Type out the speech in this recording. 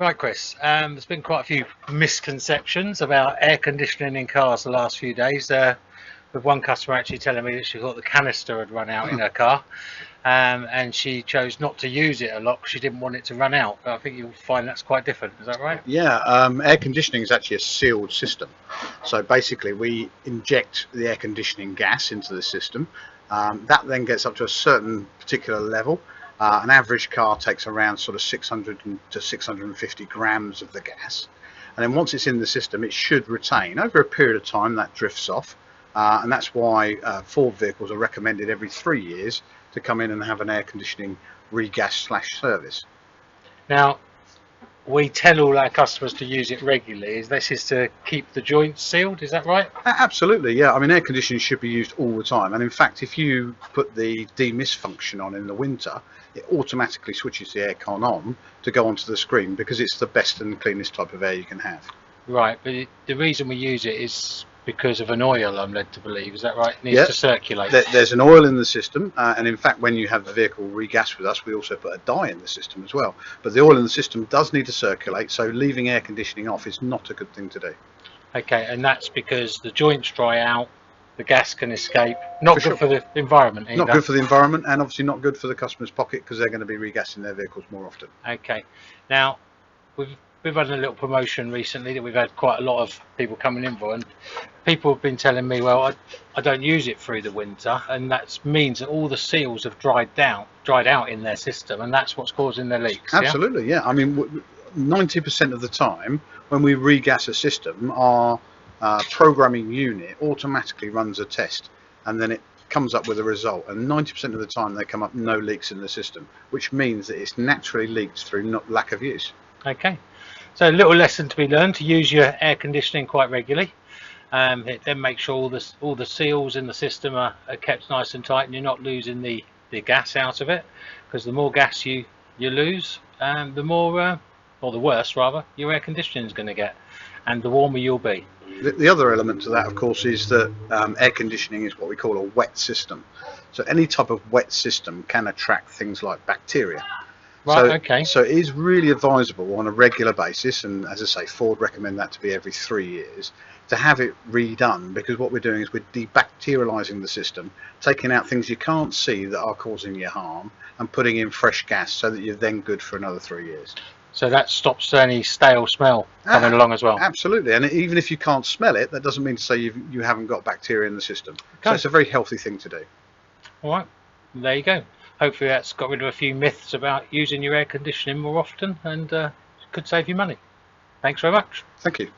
Right, Chris. There's been quite a few misconceptions about air conditioning in cars the last few days. With one customer actually telling me that she thought the canister had run out in her car, and she chose not to use it a lot because she didn't want it to run out. But I think you'll find that's quite different. Is that right? Yeah, air conditioning is actually a sealed system. So basically, we inject the air conditioning gas into the system. That then gets up to a certain particular level. An average car takes around sort of 600 to 650 grams of the gas, and then once it's in the system, it should retain. Over a period of time, that drifts off, and that's why Ford vehicles are recommended every 3 years to come in and have an air conditioning regas / service. Now, we tell all our customers to use it regularly. This is to keep the joints sealed, is that right? Absolutely, yeah. I mean, air conditioning should be used all the time, and in fact, if you put the demist function on in the winter, it automatically switches the aircon on to go onto the screen because it's the best and cleanest type of air you can have. Right, but the reason we use it is because of an oil, I'm led to believe. Is that right? It needs to circulate. There's an oil in the system, and in fact, when you have the vehicle regas with us, we also put a dye in the system as well. But the oil in the system does need to circulate, so leaving air conditioning off is not a good thing to do. Okay, and that's because the joints dry out, the gas can escape. Not good for the environment either. Not good for the environment, and obviously not good for the customer's pocket because they're going to be regassing their vehicles more often. Okay, now we've had a little promotion recently that we've had quite a lot of people coming in for, and people have been telling me, well, I don't use it through the winter, and that means that all the seals have dried out in their system, and that's what's causing their leaks. Absolutely, yeah. I mean, 90% of the time when we regas a system, our programming unit automatically runs a test, and then it comes up with a result, and 90% of the time they come up no leaks in the system, which means that it's naturally leaked through lack of use. Okay, so a little lesson to be learned: to use your air conditioning quite regularly. Then make sure all the seals in the system are kept nice and tight, and you're not losing the gas out of it, because the more gas you lose, the more or the worse rather your air conditioning is going to get, and the warmer you'll be. The other element to that, of course, is that air conditioning is what we call a wet system. So any type of wet system can attract things like bacteria. Right, okay. So it is really advisable on a regular basis, and as I say, Ford recommend that to be every 3 years, to have it redone, because what we're doing is we're debacterializing the system, taking out things you can't see that are causing you harm, and putting in fresh gas so that you're then good for another 3 years. So that stops any stale smell coming along as well. Absolutely, and even if you can't smell it, that doesn't mean to say you haven't got bacteria in the system. Okay. So it's a very healthy thing to do. All right, there you go. Hopefully that's got rid of a few myths about using your air conditioning more often, and could save you money. Thanks very much. Thank you.